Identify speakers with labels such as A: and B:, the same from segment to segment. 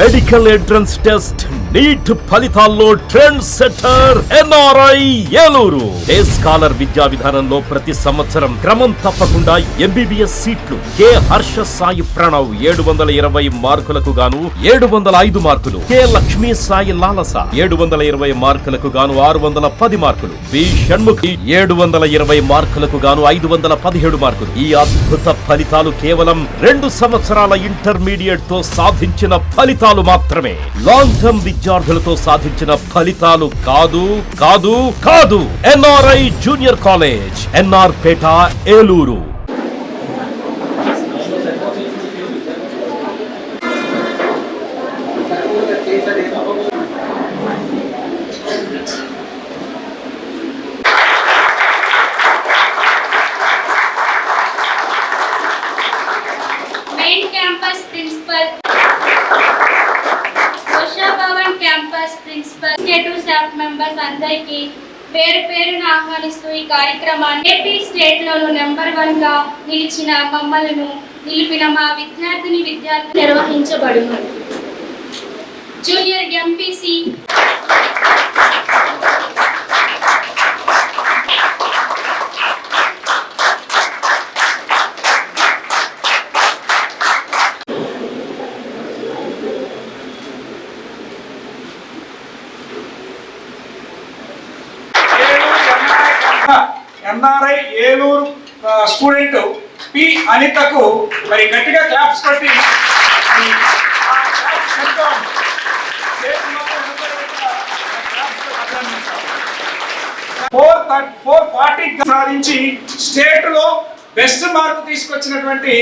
A: Medical entrance test neat ఫలితాల్లో trend setter NRI Eluru. Day scholar విద్యా విధానంలో ప్రతి సంవత్సరం క్రమం తప్పకుండా ఎంబీబీఎస్ సీట్లు. కె హర్ష సాయి ప్రణవ్ 720 మార్కులకు గాను 705 మార్కులు. కె లక్ష్మీ సాయి లాలస 720 మార్కులకు గాను 610 మార్కులు. బి షణ్ముఖి 720 మార్కులకు గాను 517 మార్కులు. ఈ అద్భుత ఫలితాలు కేవలం 2 సంవత్సరాల ఇంటర్మీడియట్ తో సాధించిన ఫలితాలు మాత్రమే. లాంగ్ టర్మ్ విద్యార్థులతో సాధించిన ఫలితాలు కాదు కాదు కాదు. NRI junior college, N R Peta, Eluru.
B: Main campus principal Bhavan campus principal, executive staff members అందరికీ పేరు పేరును ఆహ్వానిస్తూ ఈ కార్యక్రమాన్ని ఏపీ స్టేట్లోను నెంబర్ 1 గా నిలిచిన మమ్మల్ని నిలిపిన మా విద్యార్థులు నిర్వహించబడును. Junior MPC
C: NRI Eluru student P అనితకు మరి గట్టిగా క్లాప్స్ కొట్టి 440 సాధించి స్టేట్ లో బెస్ట్ మార్క్ తీసుకొచ్చినటువంటి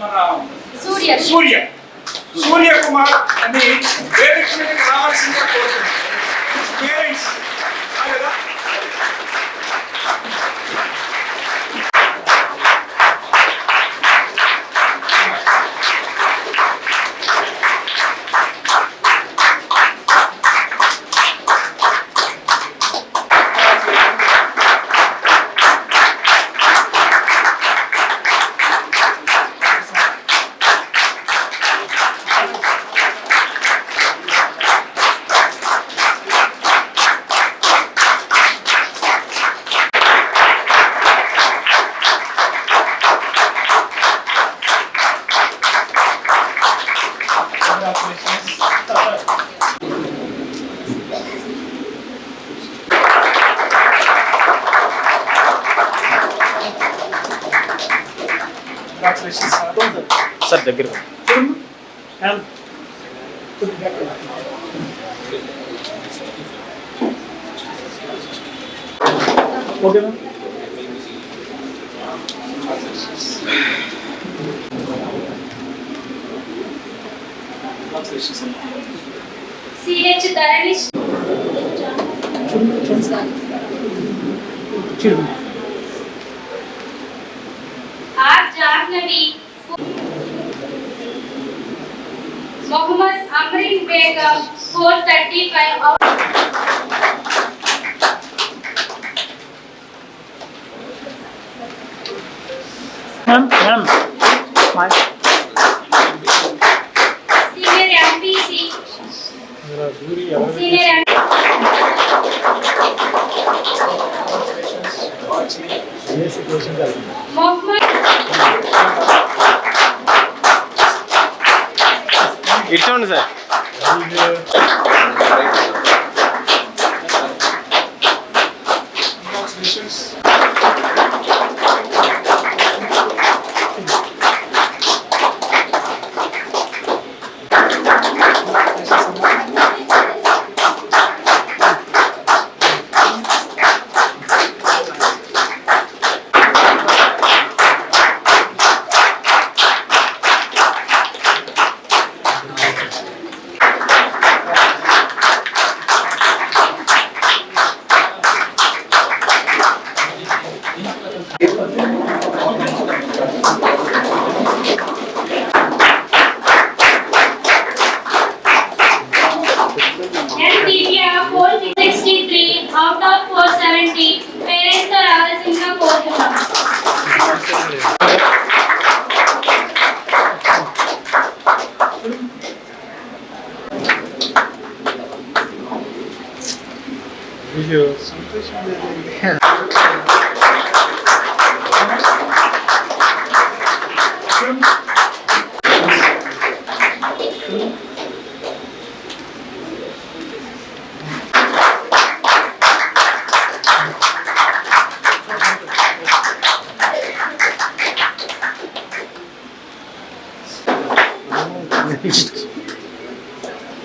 C: మన సూర్య కుమార్ అని వేదిక మీదకి రావాల్సిందిగా కోరుతున్నాను. పేరెంట్స్
A: సార్ దగ్గర
C: ఓకేనా?
B: CH Dharani R Jahnavi, Mohammed Amreen Begum 435 out. Senior MPC senior Mohammed
D: ఇచ్చోండి sir.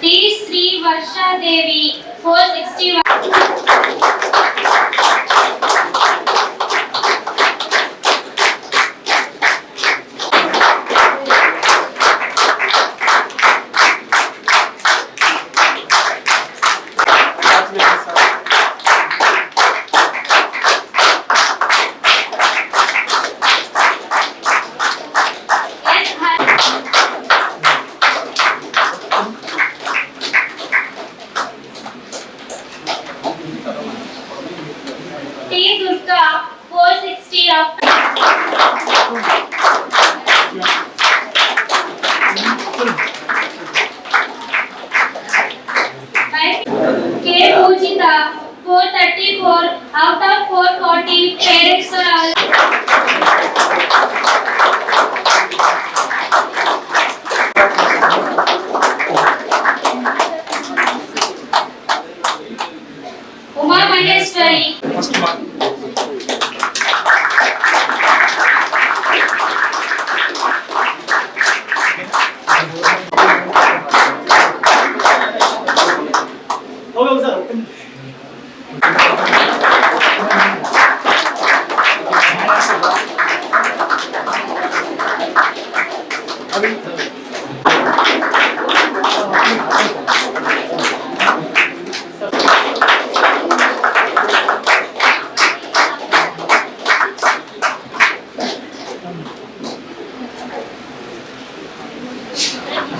B: T Sri Varshadevi 461. T Durga 460 of K Pujita 434 out of 440 parents are all. Uma Maheshwari
C: first mark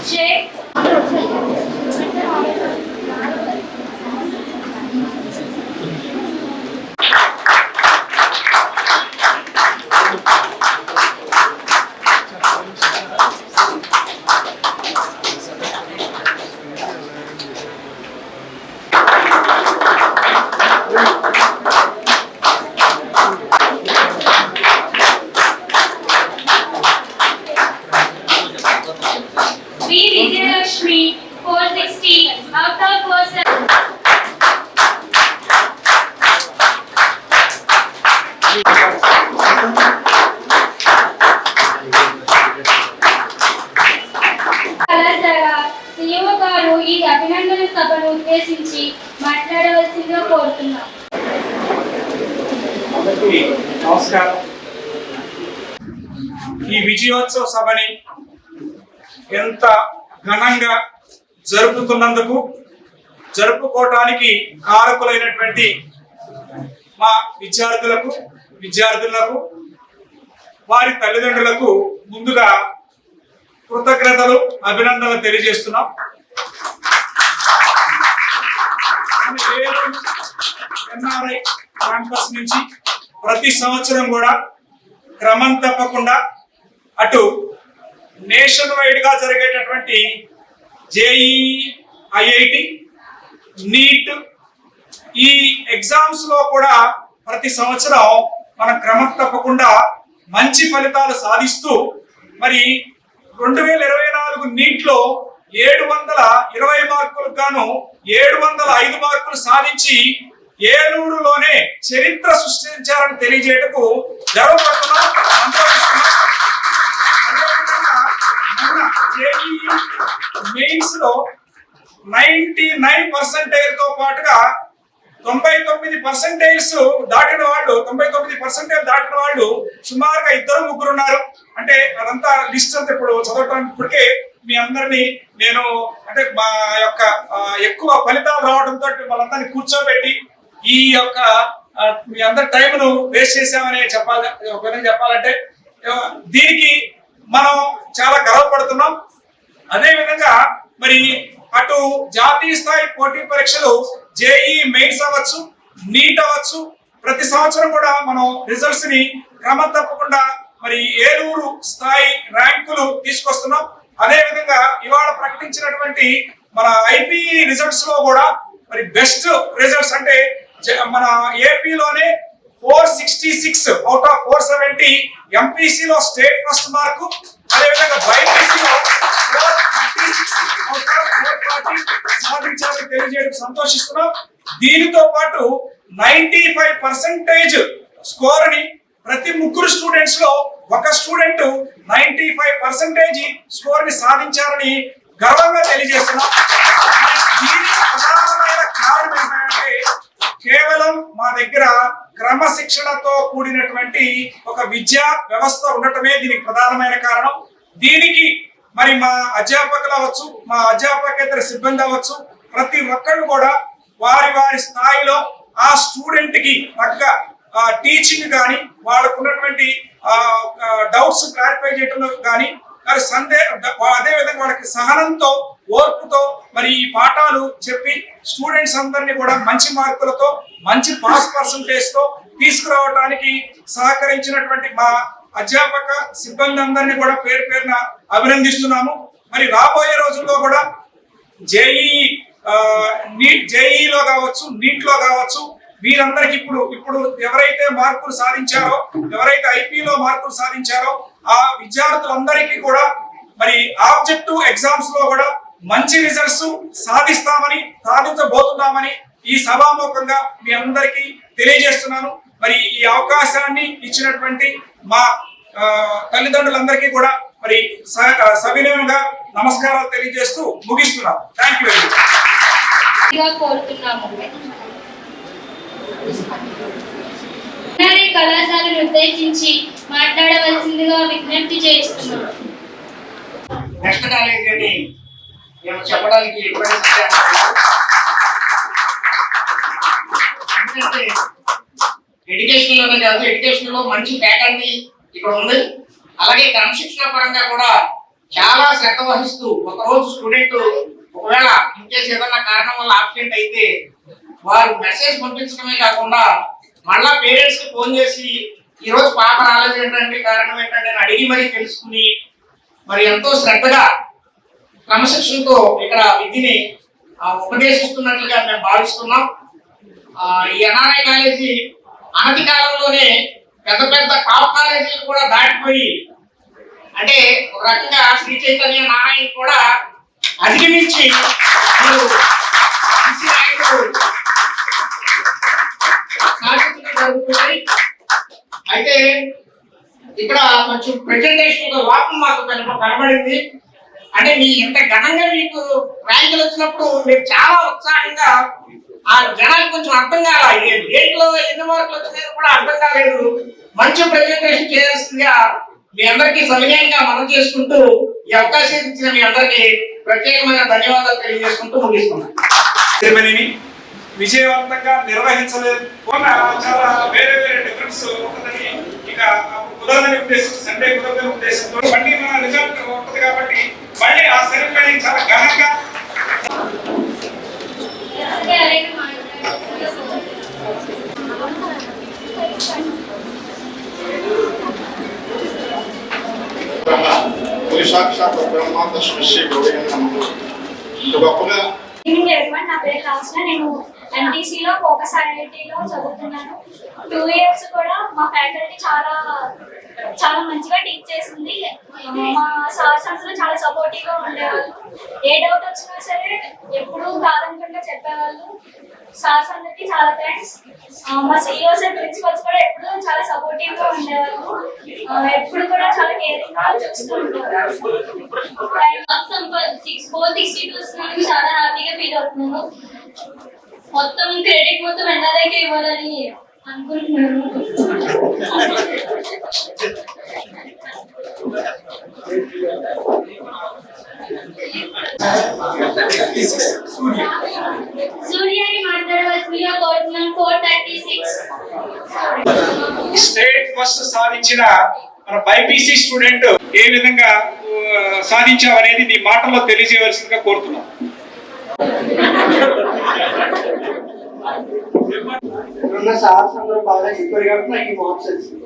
B: J B Vijayalakshmi 460 out of 470. కళాశాల CEO గారు ఈ అభినందన సభను ఉద్దేశించి మాట్లాడవలసిందిగా కోరుతున్నాం.
C: అందరికీ నమస్కారం. ఈ విజయోత్సవ సభని ఎంత ఘనంగా జరుపుకోవటానికి కారకులైనటువంటి మా విద్యార్థులకు వారి తల్లిదండ్రులకు ముందుగా కృతజ్ఞతలు అభినందనలు తెలియజేస్తున్నాం. ఎన్ఆర్ఐ క్యాంపస్ నుంచి ప్రతి సంవత్సరం కూడా క్రమం తప్పకుండా అటు నేషన్ వైడ్ గా జరిగేటటువంటి జేఈ, ఐఐటి, నీట్ ఈ ఎగ్జామ్స్ లో కూడా ప్రతి సంవత్సరం మనం క్రమం తప్పకుండా మంచి ఫలితాలు సాధిస్తూ మరి 2024 నీట్ లో 720 మార్కులకు గాను 705 మార్కులు సాధించి ఏలూరులోనే చరిత్ర సృష్టించారని తెలియజేయటకు గర్వపడుతున్నాం, సంతోషిస్తున్నాం. మెయిన్స్ లో 99% తో పాటుగా 99% దాటిన వాళ్ళు సుమారుగా 2-3 ఉన్నారు. అంటే అదంతా లిస్ట్ అంతా ఇప్పుడు చదవటానికి ఇప్పటికే మీ అందరినీ నేను అంటే మా యొక్క ఎక్కువ ఫలితాలు రావడంతో వాళ్ళందరినీ కూర్చోబెట్టి ఈ యొక్క మీ అందరి టైంను వేస్ట్ చేసామని చెప్పాలంటే దీనికి మనం చాలా గర్వపడుతున్నాం. అదే విధంగా మరి అటు జాతీయ స్థాయి పోటీ పరీక్షలు జేఈ మెయిన్స్ అవ్వచ్చు, నీట్ అవ్వచ్చు, ప్రతి సంవత్సరం కూడా మనం రిజల్ట్స్ ని క్రమం తప్పకుండా మరి ఏలూరు స్థాయి ర్యాంకులు తీసుకొస్తున్నాం. అదే విధంగా ఇవాళ ప్రకటించినటువంటి మన ఐపీ రిజల్ట్స్ లో కూడా మరి బెస్ట్ రిజల్ట్స్ అంటే మన ఏపీలోనే 466 అవుట్ ఆఫ్ 470, ఎంపీసీలో స్టేట్ ఫస్ట్ మార్కు, అదేవిధంగా బైపీసీలో 436 అవుట్ ఆఫ్ 440 సాధించాలని తెలియజేయడం సంతోషిస్తున్నాం. దీనితో పాటు 95% స్కోర్ ని ప్రతి ముగ్గురు స్టూడెంట్స్ లో ఒక స్టూడెంట్ 95% స్కోర్ ని సాధించారని గర్వంగా తెలియజేస్తున్నాం. దీనికి ప్రధానమైన కారణం ఏంటంటే కేవలం మా దగ్గర క్రమశిక్షణతో కూడినటువంటి ఒక విద్యా వ్యవస్థ ఉండటమే దీనికి ప్రధానమైన కారణం. దీనికి మరి మా అధ్యాపకులు అవ్వచ్చు, మా అధ్యాపకేతర సిబ్బంది అవ్వచ్చు, ప్రతి ఒక్కళ్ళు కూడా వారి వారి స్థాయిలో ఆ స్టూడెంట్ కి తగ్గ టీచింగ్ కానీ, వాళ్ళకు ఉన్నటువంటి డౌట్స్ క్లారిఫై చేయడంలో కానీ, మరి అదే విధంగా వాళ్ళకి సహనంతో, ఓర్పుతో మరి ఈ పాఠాలు చెప్పి స్టూడెంట్స్ అందరినీ కూడా మంచి మార్కులతో, మంచి పాస్ పర్సంటేజ్ తో తీసుకురావడానికి సహకరించినటువంటి మా అధ్యాపక సిబ్బంది అందరినీ కూడా పేరు పేరున అభినందిస్తున్నాము. మరి రాబోయే రోజుల్లో కూడా జేఈలో కావచ్చు, నీట్ లో కావచ్చు, వీరందరికి ఇప్పుడు ఎవరైతే మార్కులు సాధించారో, ఎవరైతే ఐపీలో మార్కులు సాధించారో ఆ విద్యార్థులందరికీ కూడా మరి ఆబ్జెక్టివ్ ఎగ్జామ్స్ లో కూడా మంచి రిజల్ట్స్ సాధించబోతున్నామని ఈ సభాముఖంగా మీ అందరికీ తెలియజేస్తున్నాను. మరి ఈ అవకాశాన్ని ఇచ్చినటువంటి మా తల్లిదండ్రులందరికీ కూడా మరి సవినయంగా నమస్కారాలు తెలియజేస్తూ ముగిస్తున్నాను. Thank you very much.
B: కోరుతున్నాము. కళాశాలను ఉద్దేశించి మాట్లాడవలసిందిగా విజ్ఞప్తి చేస్తున్నాను.
D: నెక్స్ట్ కాలేజీ అని మేము చెప్పడానికి ఎందుకంటే ఎడ్యుకేషన్ లోనే కాదు, ఎడ్యుకేషన్ లో మంచి ఫ్యాకల్టీ ఇక్కడ ఉంది. అలాగే క్రమశిక్షణ పరంగా కూడా చాలా శ్రద్ధ వహిస్తూ, ఒకరోజు స్టూడెంట్ ఒకవేళ ఇన్కేస్ ఏదన్నా కారణం వల్ల ఆబ్సెంట్ అయితే వారు మెసేజ్ పంపించడమే కాకుండా మళ్ళా పేరెంట్స్ కి ఫోన్ చేసి ఈ రోజు పాప రాలేదు ఏంటంటే కారణం ఏంటంటే అని అడిగి మరీ తెలుసుకుని మరి ఎంతో శ్రద్ధగా క్రమశిక్షణతో ఇక్కడ విద్యని ఉపదేశిస్తున్నట్లుగా మేము భావిస్తున్నాం. ఈ ఎన్ఆర్ఐ కాలేజీ అనతి కాలంలోనే పెద్ద పెద్ద టాప్ కాలేజీలు కూడా దాటిపోయి, అంటే ఒక రకంగా శ్రీ చైతన్య నారాయణ కూడా అధిగమించి జరుగుతుంది. అయితే ఇక్కడ కొంచెం ప్రెజెంటేషన్ లోపం మాకు కనబడింది. అంటే మీ ఇంత ఘనంగా మీకు ర్యాంకులు వచ్చినప్పుడు మీరు చాలా ఉత్సాహంగా, ఆ జనానికి కొంచెం అర్థం కావాలి, దేంట్లో ఎన్ని మార్కులు వచ్చినాయో కూడా అర్థం కాలేదు. మంచి ప్రెజెంటేషన్ చేయాల్సిందిగా మీ అందరికీ సవినయంగా మనం చేసుకుంటూ ఈ అవకాశం ఇచ్చిన మీ అందరికీ ప్రత్యేకమైన ధన్యవాదాలు తెలియజేసుకుంటూ ముగిస్తున్నాను.
C: విజయవంతంగా నిర్వహించలేదు, చాలా వేరే వేరే డిఫరెన్స్ ఉంటుందని, ఇక కుదరదని ఉద్దేశం, సండే కుదరదని ఉద్దేశంతో మళ్ళీ మన రిజల్ట్ ఉంటుంది కాబట్టి మళ్ళీ ఆ సెరమనీ చాలా ఘనంగా
E: సాక్షాత్ బ్రహ్మ తస్మై శ్రీ గురవే నమః. గొప్పగా
F: నా పేరు రాసిన, నేను ఎంటీసీలో ఫోకస్ ఐఐటీలో చదువుతున్నాను. 2 years కూడా మా ఫ్యాకల్టీ చాలా మంచిగా టీచ్ చేసింది. మా సార్స్ అందరూ చాలా సపోర్టివ్గా ఉండేవాళ్ళు. ఏ డౌట్ వచ్చినా సరే ఎప్పుడూ కాదనకుండా చెప్పేవాళ్ళు. సార్స్ అందరికీ చాలా థ్యాంక్స్. మా సిఇఓస్ అండ్ ప్రిన్సిపల్స్ కూడా ఎప్పుడూ చాలా సపోర్టివ్గా ఉండేవాళ్ళు. ఎప్పుడు కూడా చాలా కేరింగ్గా చూస్తూ ఉంటారు.
B: 462 వస్తున్నందుకు చాలా హ్యాపీగా ఫీల్ అవుతున్నాను. మొత్తం క్రెడిట్ మొత్తం ఎన్ఆర్ఐకే ఇవ్వాలని అనుకుంటున్నాను. సూర్యాని మాట్లాడవలసిందిగా కోరుతున్నాం. 436
C: స్టేట్ ఫస్ట్ సాధించిన మన బైపీసీ స్టూడెంట్ ఏ విధంగా సాధించావు అనేది నీ మాటల్లో తెలియజేయవలసిందిగా కోరుతున్నాం.
D: సార్స్ అందరూ బాగా చెప్పారు కాబట్టి నాకు ఈ మార్క్స్ వచ్చింది.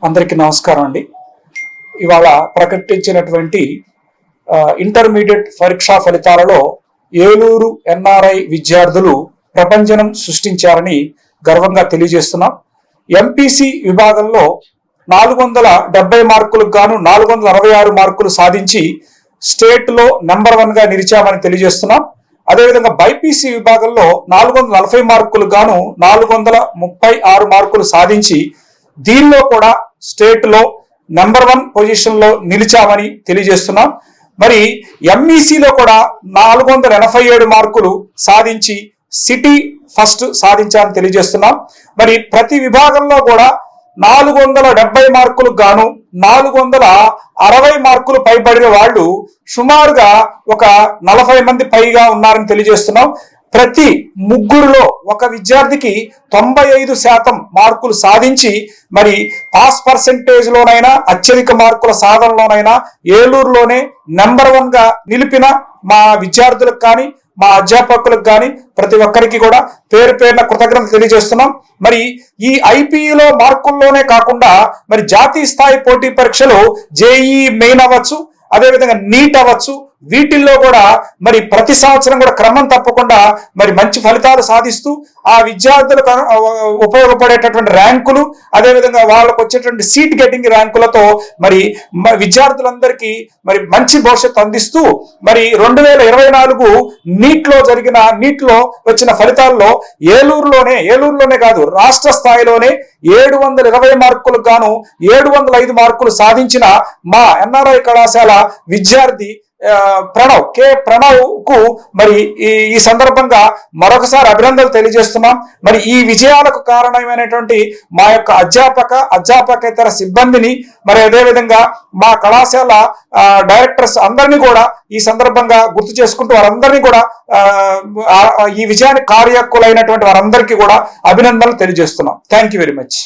G: అందరికీ నమస్కారం అండి. ఇవాళ ప్రకటించినటువంటి ఇంటర్మీడియట్ పరీక్షా ఫలితాలలో ఏలూరు ఎన్ఆర్ఐ విద్యార్థులు ప్రపంచం సృష్టించారని గర్వంగా తెలియజేస్తున్నాం. ఎంపీసీ విభాగంలో 470 మార్కులకు గాను 466 మార్కులు సాధించి స్టేట్లో నెంబర్ 1గా నిలిచామని తెలియజేస్తున్నాం. అదేవిధంగా బైపీసీ విభాగంలో 440 మార్కులకు గాను 436 మార్కులు సాధించి దీనిలో కూడా స్టేట్లో నెంబర్ 1 పొజిషన్ లో నిలిచామని తెలియజేస్తున్నాం. మరి ఎంఈసీలో కూడా 487 మార్కులు సాధించి సిటీ ఫస్ట్ సాధించాలని తెలియజేస్తున్నాం. మరి ప్రతి విభాగంలో కూడా 470 మార్కులకు గాను 460 మార్కులు పైబడిన వాళ్ళు సుమారుగా ఒక 40 మంది పైగా ఉన్నారని తెలియజేస్తున్నాం. ప్రతి ముగ్గురులో ఒక విద్యార్థికి 95% మార్కులు సాధించి మరి పాస్ పర్సెంటేజ్ లోనైనా అత్యధిక మార్కుల సాధనలోనైనా ఏలూరులోనే నెంబర్ 1గా నిలిపిన మా విద్యార్థులకు కానీ మా అధ్యాపకులకు కానీ ప్రతి ఒక్కరికి కూడా పేరు పేరున కృతజ్ఞతలు తెలియజేస్తున్నాం. మరి ఈ ఐపీఈలో మార్కుల్లోనే కాకుండా మరి జాతీయ స్థాయి పోటీ పరీక్షలు జేఈ మెయిన్ అవ్వచ్చు, అదేవిధంగా నీట్ అవ్వచ్చు, వీటిల్లో కూడా మరి ప్రతి సంవత్సరం కూడా క్రమం తప్పకుండా మరి మంచి ఫలితాలు సాధిస్తూ ఆ విద్యార్థులకు ఉపయోగపడేటటువంటి ర్యాంకులు, అదేవిధంగా వాళ్ళకు వచ్చేటువంటి సీట్ గెటింగ్ ర్యాంకులతో మరి విద్యార్థులందరికీ మరి మంచి భవిష్యత్తు అందిస్తూ మరి 2024 నీట్లో వచ్చిన ఫలితాల్లో ఏలూరులోనే కాదు రాష్ట్ర స్థాయిలోనే 720 మార్కులకు గాను 705 మార్కులు సాధించిన మా ఎన్ఆర్ఐ కళాశాల విద్యార్థి ప్రణవ్ కు మరి ఈ సందర్భంగా మరొకసారి అభినందనలు తెలియజేస్తున్నాం. మరి ఈ విజయాలకు కారణమైనటువంటి మా యొక్క అధ్యాపకేతర సిబ్బందిని మరి అదేవిధంగా మా కళాశాల డైరెక్టర్స్ అందరినీ కూడా ఈ సందర్భంగా గుర్తు చేసుకుంటూ వారందరినీ కూడా ఈ విజయానికి కార్యకులైనటువంటి వారందరికీ కూడా అభినందనలు తెలియజేస్తున్నాం. Thank you very much.